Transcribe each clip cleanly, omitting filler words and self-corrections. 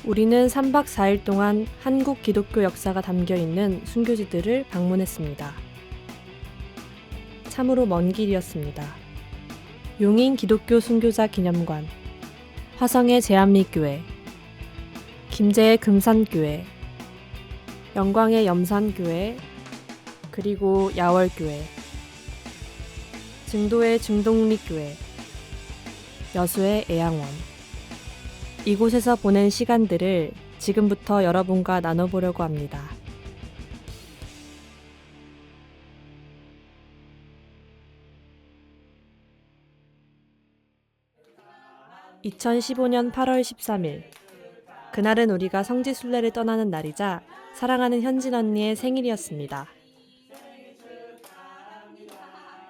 우리는 3박 4일 동안 한국 기독교 역사가 담겨있는 순교지들을 방문했습니다. 참으로 먼 길이었습니다. 용인 기독교 순교자 기념관, 화성의 제암리교회, 김제의 금산교회, 영광의 염산교회, 그리고 야월교회, 증도의 증동리교회, 여수의 애양원. 이곳에서 보낸 시간들을 지금부터 여러분과 나눠보려고 합니다. (2015년 8월 13일) 그날은 우리가 성지순례를 떠나는 날이자 사랑하는 현진 언니의 생일이었습니다.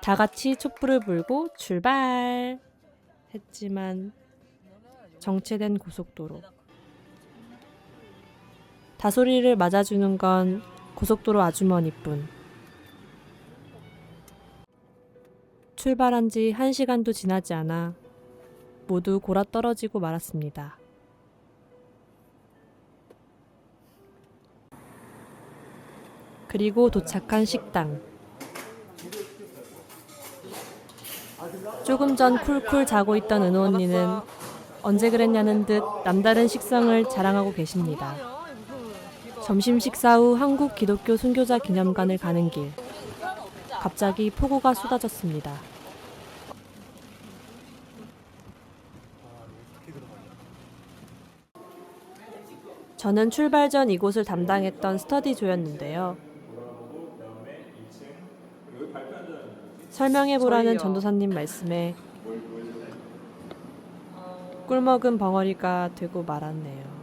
다 같이 촛불을 불고 출발! 했지만 정체된 고속도로. 다소리를 맞아주는 건 고속도로 아주머니뿐. 출발한 지 1시간도 지나지 않아 모두 골아떨어지고 말았습니다. 그리고 도착한 식당. 조금 전 쿨쿨 자고 있던 은호 언니는 언제 그랬냐는 듯 남다른 식성을 자랑하고 계십니다. 점심 식사 후 한국 기독교 순교자 기념관을 가는 길. 갑자기 폭우가 쏟아졌습니다. 저는 출발 전 이곳을 담당했던 스터디조였는데요. 설명해보라는 전도사님 말씀에 꿀먹은 벙어리가 되고 말았네요.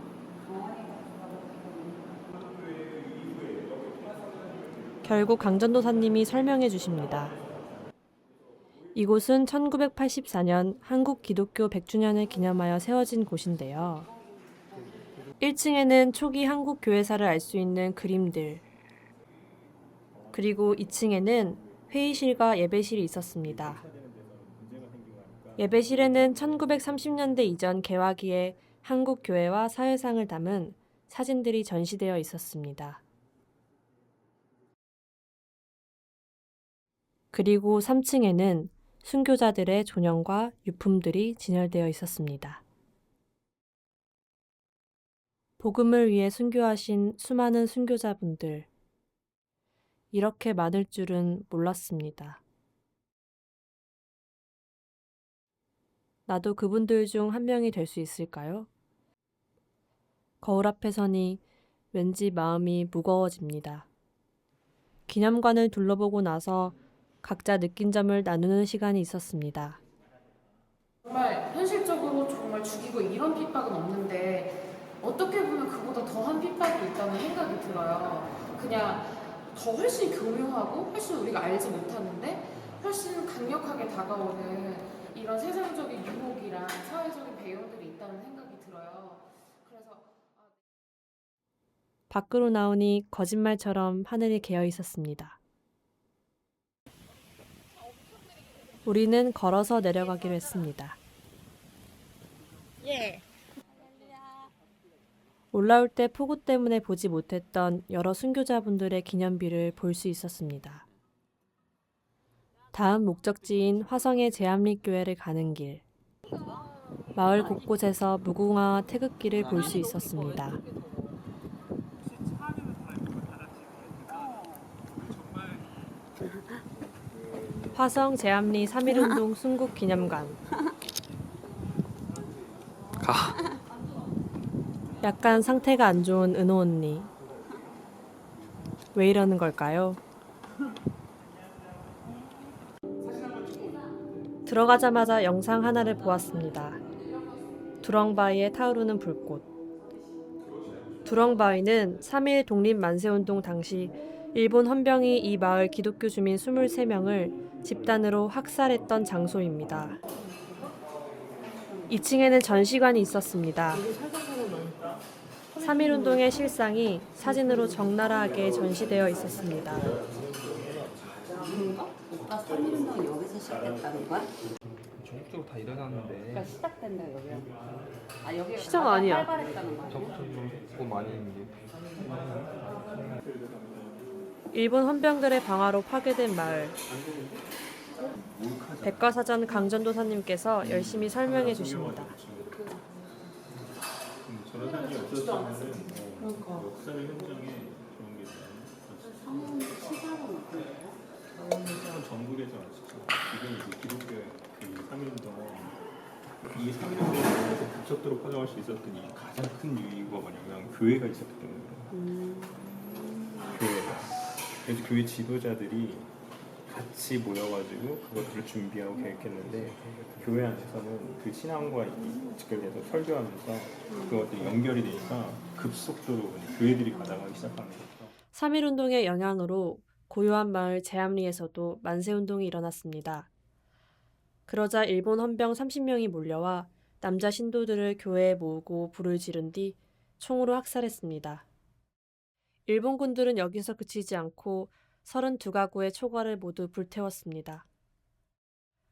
결국 강전도사님이 설명해 주십니다. 이곳은 1984년 한국 기독교 100주년을 기념하여 세워진 곳인데요. 1층에는 초기 한국 교회사를 알 수 있는 그림들, 그리고 2층에는 회의실과 예배실이 있었습니다. 예배실에는 1930년대 이전 개화기의 한국 교회와 사회상을 담은 사진들이 전시되어 있었습니다. 그리고 3층에는 순교자들의 존영과 유품들이 진열되어 있었습니다. 복음을 위해 순교하신 수많은 순교자분들, 이렇게 많을 줄은 몰랐습니다. 나도 그분들 중 한 명이 될 수 있을까요? 거울 앞에 서니 왠지 마음이 무거워집니다. 기념관을 둘러보고 나서 각자 느낀 점을 나누는 시간이 있었습니다. 정말 현실적으로 정말 죽이고 이런 핍박은 없는데 어떻게 보면 그보다 더한 핍박이 있다는 생각이 들어요. 그냥 더 훨씬 교묘하고 훨씬 우리가 알지 못하는데 훨씬 강력하게 다가오는 이런 세상적인 유혹이랑 사회적인 배경들이 있다는 생각이 들어요. 그래서 밖으로 나오니 거짓말처럼 하늘이 개어 있었습니다. 우리는 걸어서 내려가기로 했습니다. 올라올 때 폭우 때문에 보지 못했던 여러 순교자분들의 기념비를 볼 수 있었습니다. 다음 목적지인 화성의 제암리교회를 가는 길. 마을 곳곳에서 무궁화와 태극기를 볼 수 있었습니다. 화성 제암리 3.1운동 순국기념관. 약간 상태가 안 좋은 은호 언니. 왜 이러는 걸까요? 들어가자마자 영상 하나를 보았습니다. 두렁바위에 타오르는 불꽃. 두렁바위는 3.1 독립만세운동 당시 일본 헌병이 이 마을 기독교 주민 23명을 집단으로 학살했던 장소입니다. 2층에는 전시관이 있었습니다. 3.1운동의 실상이 사진으로 적나라하게 전시되어 있었습니다. 오빠 3.1운동 여기서 시작했다는 거야? 전국적으로 다 일어났는데 그러니까 시작된다 여기야. 아 여기가 시작 가장 아니야. 활발했다는 거 아니야? 저거 많이 있는데 일본 헌병들의 방화로 파괴된 마을. 백과사전 강전도사님께서 열심히 설명해 주십니다. 저런 사람이 없었으면은 역사의 현장에 그런 게 성운 시작은 어떤 거예요? 전국에서 왔었죠. 지금 이제 기독교의 그 3.1운동 이 3.1운동에서 급속도로 퍼져갈 수 있었던 이 가장 큰 이유가 뭐냐면 교회가 있었기 때문에 교회가. 그래서 교회 지도자들이 같이 모여가지고 그것들을 준비하고 계획했는데 교회 안에서는 그 신앙과 직결돼서 설교하면서 그것들이 연결이 되니까 급속도로 교회들이 가다가기 시작하는 거죠. 3.1운동의 영향으로 고요한 마을 제암리에서도 만세운동이 일어났습니다. 그러자 일본 헌병 30명이 몰려와 남자 신도들을 교회에 모으고 불을 지른 뒤 총으로 학살했습니다. 일본군들은 여기서 그치지 않고 32가구의 초가를 모두 불태웠습니다.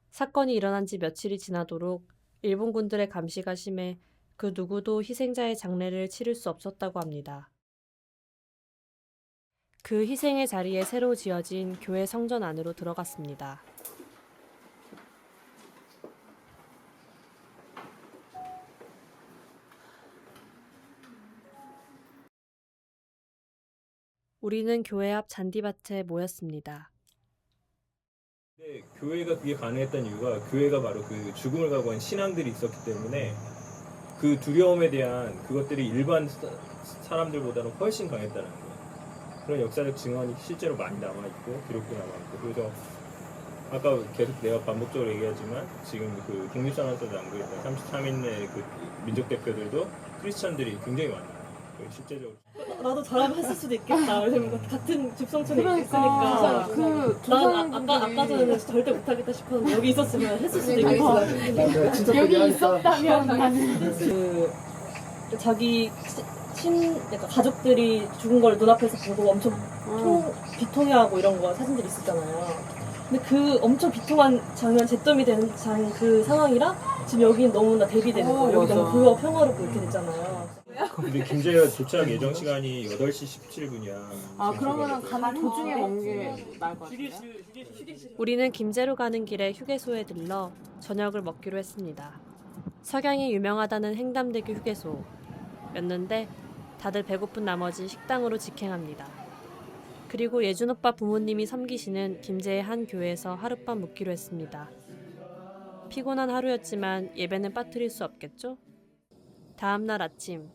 사건이 일어난 지 며칠이 지나도록 일본군들의 감시가 심해 그 누구도 희생자의 장례를 치를 수 없었다고 합니다. 그 희생의 자리에 새로 지어진 교회 성전 안으로 들어갔습니다. 우리는 교회 앞 잔디밭에 모였습니다. 근데 교회가 그게 가능했던 이유가 교회가 바로 그 죽음을 각오한 신앙들이 있었기 때문에 그 두려움에 대한 그것들이 일반 사람들보다는 훨씬 강했다는 거예요. 그런 역사적 증언이 실제로 많이 남아있고 기록도 남아있고 그래서 아까 계속 내가 반복적으로 얘기하지만 지금 그 독립선언서에 남겨있던 33인의 그 민족 대표들도 크리스천들이 굉장히 많아요. 실제적으로 나도 저라면 했을 수도 있겠다. 왜냐면 같은 집성촌에 그러니까 있으니까. 그 난 아까 전에는 절대 못하겠다 싶었는데 여기 있었으면 했을 수도 있겠다. 여기 있었다면 나는 자기 그러니까 가족들이 죽은 걸 눈앞에서 보고 엄청 비통해하고 이런 거 사진들이 있었잖아요. 근데 그 엄청 비통한 장면, 재점이 되는 그 상황이랑 지금 여기는 너무나 대비되는 거예요. 여기 너무 고요하고 평화롭고 이렇게 됐잖아요. 근데 김제가 도착 예정 시간이 8시 17분이야. 아 그러면은 가는 도중에 먹는 게 나을 것 같아요. 우리는 김제로 가는 길에 휴게소에 들러 저녁을 먹기로 했습니다. 석양이 유명하다는 행담대교 휴게소였는데 다들 배고픈 나머지 식당으로 직행합니다. 그리고 예준 오빠 부모님이 섬기시는 김제의 한 교회에서 하룻밤 묵기로 했습니다. 피곤한 하루였지만 예배는 빠뜨릴 수 없겠죠? 다음 날 아침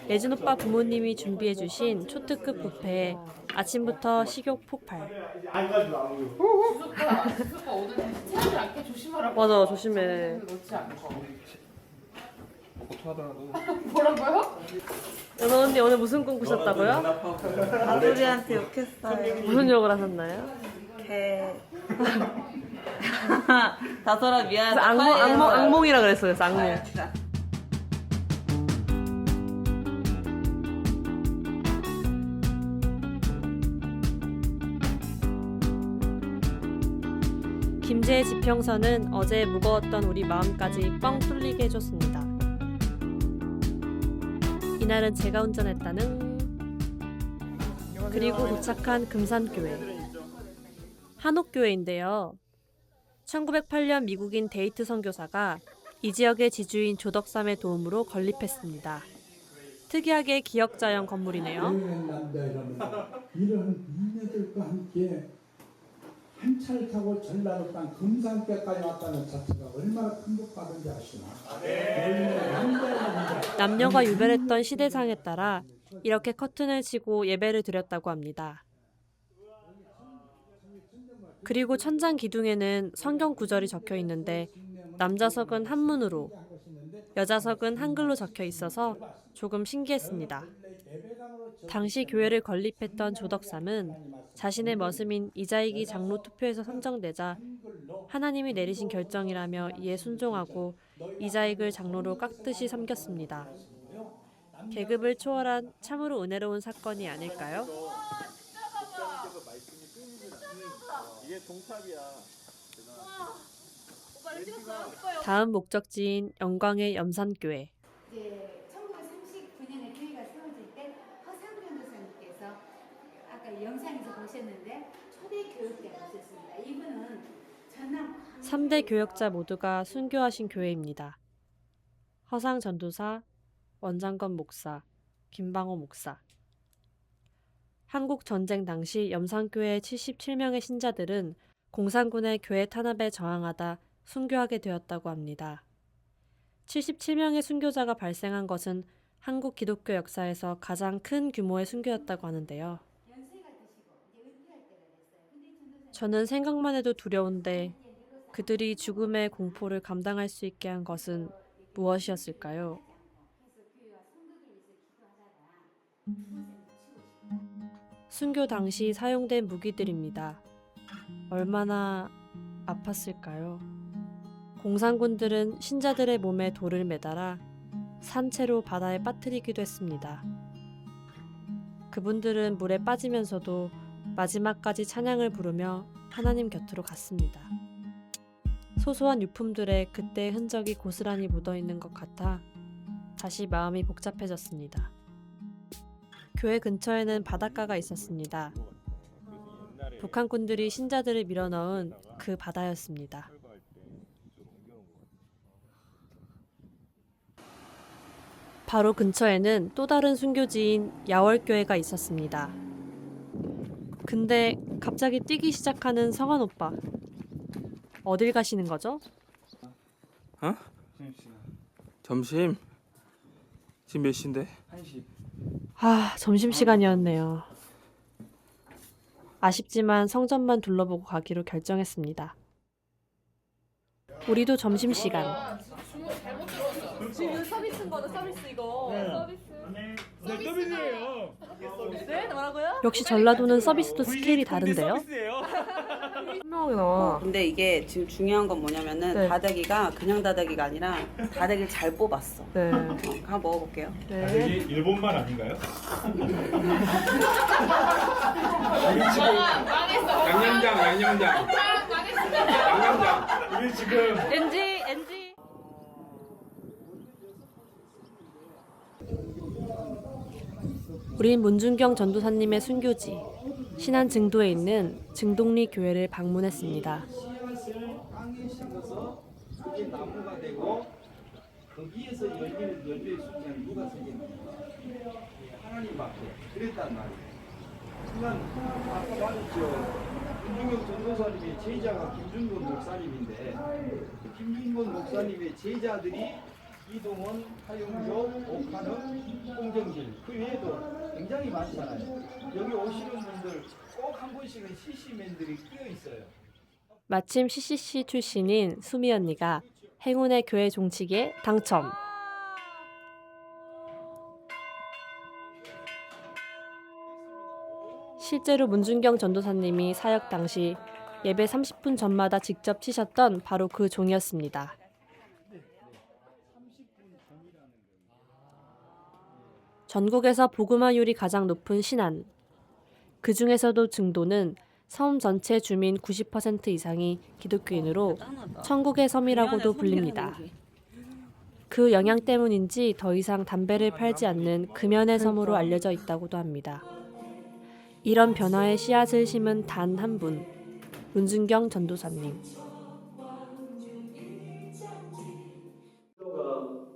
예준 오빠 부모님이 준비해주신 초특급 뷔페에 아침부터 식욕 폭발. 주소가 오늘 체하지 않게 조심하라고. 맞아, 조심해. 놓지 않고. 고통하더라도 뭐라고요? 연아 언니 오늘 무슨 꿈 꾸셨다고요? 아들이한테 욕했어요. 무슨 욕을 하셨나요? 개. 다솔아 미안해. 악몽이라 그랬어요. 그래서 악몽. 김제의 지평선은 어제 무거웠던 우리 마음까지 뻥 뚫리게 해줬습니다. 이날은 제가 운전했다는. 그리고 도착한 금산교회. 한옥교회인데요. 1908년 미국인 데이트 선교사가 이 지역의 지주인 조덕삼의 도움으로 건립했습니다. 특이하게 기역자형 건물이네요. 이런 인내들과 함께 한 차를 타고 전라도 땅 금산교까지 왔다는 자체가 얼마나 행복하던지 아시나? 남녀가 유별했던 시대상에 따라 이렇게 커튼을 치고 예배를 드렸다고 합니다. 그리고 천장 기둥에는 성경 구절이 적혀 있는데 남자석은 한문으로, 여자석은 한글로 적혀 있어서 조금 신기했습니다. 당시 교회를 건립했던 조덕삼은 자신의 머슴인 이자익이 장로 투표에서 선정되자 하나님이 내리신 결정이라며 이에 순종하고 이자익을 장로로 깍듯이 섬겼습니다. 계급을 초월한 참으로 은혜로운 사건이 아닐까요? 이게 동탑이야. 다음 목적지인 영광의 염산교회. 이제 1939년에 교회가 세워질 때 허상 변호사님께서 아까 영상에서 보셨는데 초대 교육자가 있었습니다. 이분은 전남 3대 교역자 모두가 순교하신 교회입니다. 허상 전도사, 원장건 목사, 김방호 목사. 한국 전쟁 당시 염산교회 77명의 신자들은 공산군의 교회 탄압에 저항하다 순교하게 되었다고 합니다. 77명의 순교자가 발생한 것은 한국 기독교 역사에서 가장 큰 규모의 순교였다고 하는데요. 저는 생각만 해도 두려운데 그들이 죽음의 공포를 감당할 수 있게 한 것은 무엇이었을까요? 순교 당시 사용된 무기들입니다. 얼마나 아팠을까요? 공산군들은 신자들의 몸에 돌을 매달아 산채로 바다에 빠뜨리기도 했습니다. 그분들은 물에 빠지면서도 마지막까지 찬양을 부르며 하나님 곁으로 갔습니다. 소소한 유품들에 그때의 흔적이 고스란히 묻어있는 것 같아 다시 마음이 복잡해졌습니다. 교회 근처에는 바닷가가 있었습니다. 북한군들이 신자들을 밀어넣은 그 바다였습니다. 바로 근처에는 또 다른 순교지인 야월교회가 있었습니다. 근데 갑자기 뛰기 시작하는 성환 오빠. 어딜 가시는 거죠? 어? 점심? 지금 몇 시인데? 아, 점심시간이었네요. 아쉽지만 성전만 둘러보고 가기로 결정했습니다. 우리도 점심시간. 지금 서비스인 거죠, 서비스 이거. 서비스예요. 네? 뭐라고요? 역시 전라도는 서비스도 스케일이 다른데요? 근데 이게 지금 중요한 건 뭐냐면은 네. 다대기가 그냥 다대기가 아니라 다대기를 잘 뽑았어. 네. 한번 먹어볼게요. 네. 일본말 아닌가요? 양념장, 양념장. 양념장. 우리 지금 NG. 우린 문준경 전도사님의 순교지 신안 증도에 있는 증동리 교회를 방문했습니다. 씨앗을 땅에 심어서 그게 나무가 되고 거기에서 열리는 열매의 숫자는 누가 세겠는가? 하나님밖에 그랬단 말이에요. 그러니까 아까 말했죠. 김준경 전도사님의 제자가 김준건 목사님인데 김준건 목사님의 제자들이 이동원, 하용조, 옥하는, 홍정길 그 외에도 굉장히 많잖아요. 여기 오시는 분들 꼭 한 번씩은 CC맨들이 끼어 있어요. 마침 CCC 출신인 수미 언니가 행운의 교회 종치기에 당첨. 실제로 문준경 전도사님이 사역 당시 예배 30분 전마다 직접 치셨던 바로 그 종이었습니다. 전국에서 복음화율이 가장 높은 신안. 그 중에서도 증도는 섬 전체 주민 90% 이상이 기독교인으로 천국의 섬이라고도 불립니다. 그 영향 때문인지 더 이상 담배를 팔지 않는 금연의 섬으로 알려져 있다고도 합니다. 이런 변화의 씨앗을 심은 단 한 분, 문준경 전도사님.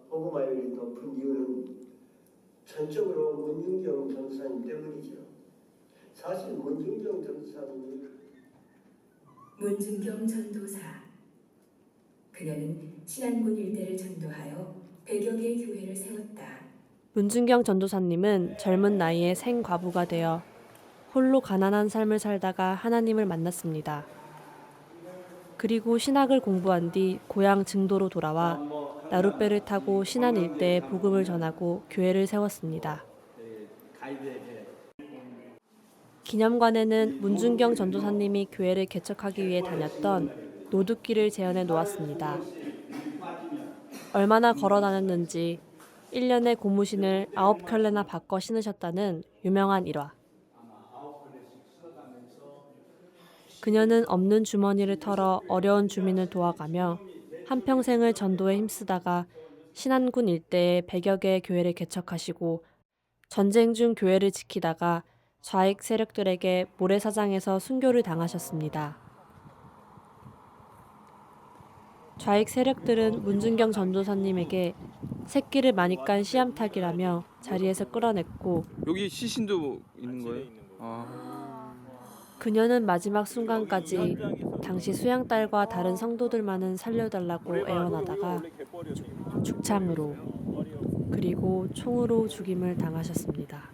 복음화율이 높은 이유는 전적으로 문준경 전도사님 때문이죠. 사실 문준경 전도사 그녀는 신안군 일대를 전도하여 100여 개의 교회를 세웠다. 문준경 전도사님은 젊은 나이에 생과부가 되어 홀로 가난한 삶을 살다가 하나님을 만났습니다. 그리고 신학을 공부한 뒤 고향 증도로 돌아와 나룻배를 타고 신안 일대에 복음을 전하고 교회를 세웠습니다. 기념관에는 문준경 전도사님이 교회를 개척하기 위해 다녔던 노두길을 재현해 놓았습니다. 얼마나 걸어 다녔는지 1년에 고무신을 9켤레나 바꿔 신으셨다는 유명한 일화. 그녀는 없는 주머니를 털어 어려운 주민을 도와가며 한평생을 전도에 힘쓰다가 신안군 일대에 100여 개의 교회를 개척하시고 전쟁 중 교회를 지키다가 좌익 세력들에게 모래사장에서 순교를 당하셨습니다. 좌익 세력들은 문준경 전도사님에게 새끼를 많이 깐 씨암탉이라며 자리에서 끌어냈고 여기 시신도 있는 거예요? 아. 그녀는 마지막 순간까지 당시 수양딸과 다른 성도들만은 살려달라고 애원하다가 죽창으로 그리고 총으로 죽임을 당하셨습니다.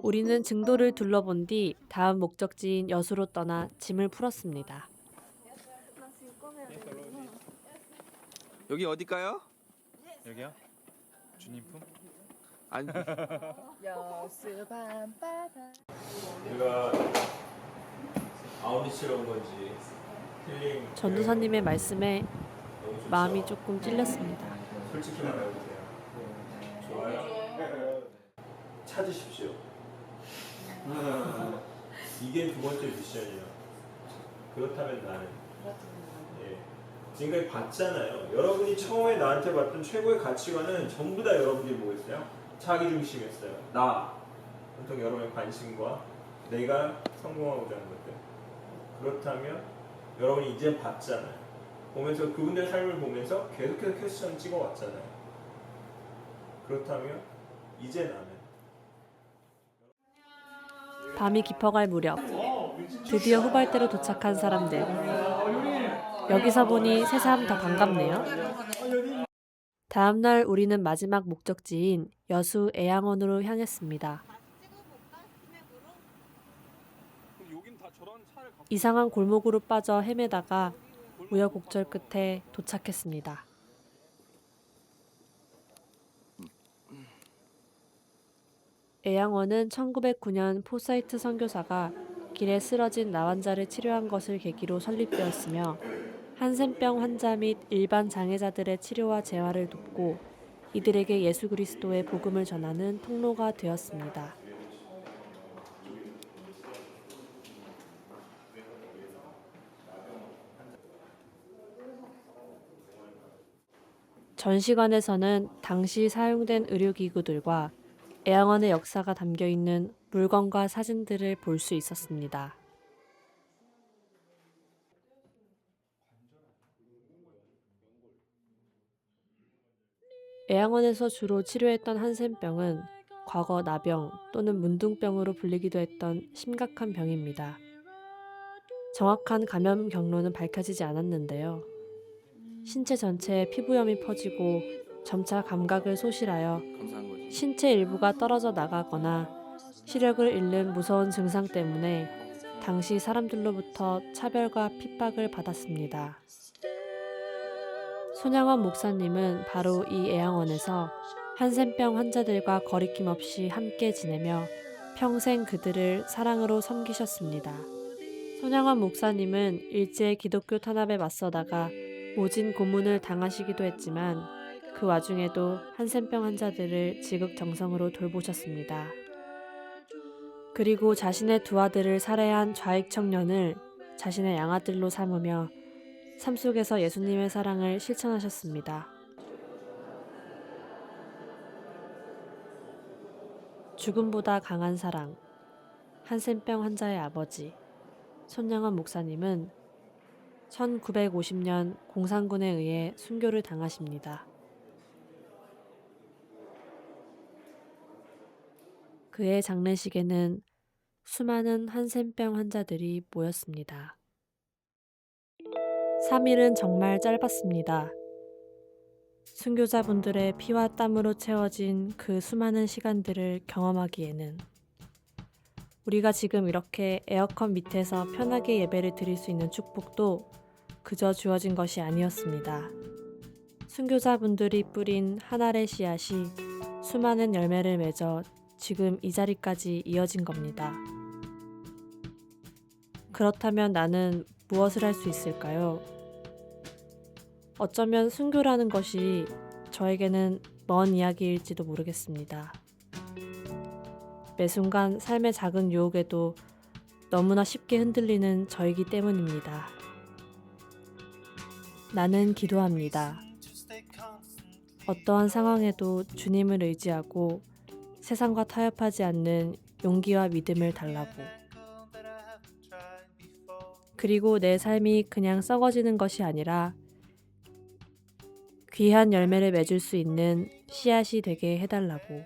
우리는 증도를 둘러본 뒤 다음 목적지인 여수로 떠나 짐을 풀었습니다. 여기 어딜까요? 여기요? 주님품? 아니. 여수 밤바다. 내가 아우디치러 온 건지 힐링 전도사님의 말씀에 너무 좋죠? 마음이 조금 찔렸습니다. 솔직히 말해보세요. 좋아요? 찾으십시오. 이게 두 번째 미션이에요. 그렇다면 나는 지금까지 봤잖아요. 여러분이 처음에 나한테 봤던 최고의 가치관은 전부 다 여러분들이 뭐였어요? 자기중심이었어요. 나 어떤 여러분의 관심과 내가 성공하고자 하는 것들. 그렇다면 여러분이 이제 봤잖아요. 보면서 그분들의 삶을 보면서 계속해서 퀘스천 찍어왔잖아요. 그렇다면 이제 나는 밤이 깊어갈 무렵 드디어 후발대로 도착한 사람들. 여기서 보니 새삼 더 반갑네요. 다음 날 우리는 마지막 목적지인 여수 애양원으로 향했습니다. 이상한 골목으로 빠져 헤매다가 우여곡절 끝에 도착했습니다. 애양원은 1909년 포사이트 선교사가 길에 쓰러진 나환자를 치료한 것을 계기로 설립되었으며 한센병 환자 및 일반 장애자들의 치료와 재활을 돕고 이들에게 예수 그리스도의 복음을 전하는 통로가 되었습니다. 전시관에서는 당시 사용된 의료기구들과 애양원의 역사가 담겨있는 물건과 사진들을 볼 수 있었습니다. 애양원에서 주로 치료했던 한센병은 과거 나병 또는 문둥병으로 불리기도 했던 심각한 병입니다. 정확한 감염 경로는 밝혀지지 않았는데요. 신체 전체에 피부염이 퍼지고 점차 감각을 소실하여 신체 일부가 떨어져 나가거나 시력을 잃는 무서운 증상 때문에 당시 사람들로부터 차별과 핍박을 받았습니다. 손양원 목사님은 바로 이 애양원에서 한센병 환자들과 거리낌 없이 함께 지내며 평생 그들을 사랑으로 섬기셨습니다. 손양원 목사님은 일제 기독교 탄압에 맞서다가 모진 고문을 당하시기도 했지만 그 와중에도 한센병 환자들을 지극정성으로 돌보셨습니다. 그리고 자신의 두 아들을 살해한 좌익 청년을 자신의 양아들로 삼으며 삶 속에서 예수님의 사랑을 실천하셨습니다. 죽음보다 강한 사랑, 한센병 환자의 아버지, 손양원 목사님은 1950년 공산군에 의해 순교를 당하십니다. 그의 장례식에는 수많은 한센병 환자들이 모였습니다. 3일은 정말 짧았습니다. 순교자분들의 피와 땀으로 채워진 그 수많은 시간들을 경험하기에는 우리가 지금 이렇게 에어컨 밑에서 편하게 예배를 드릴 수 있는 축복도 그저 주어진 것이 아니었습니다. 순교자분들이 뿌린 한 알의 씨앗이 수많은 열매를 맺어 지금 이 자리까지 이어진 겁니다. 그렇다면 나는 무엇을 할 수 있을까요? 어쩌면 순교라는 것이 저에게는 먼 이야기일지도 모르겠습니다. 매 순간 삶의 작은 유혹에도 너무나 쉽게 흔들리는 저이기 때문입니다. 나는 기도합니다. 어떠한 상황에도 주님을 의지하고 세상과 타협하지 않는 용기와 믿음을 달라고. 그리고 내 삶이 그냥 썩어지는 것이 아니라 귀한 열매를 맺을 수 있는 씨앗이 되게 해달라고.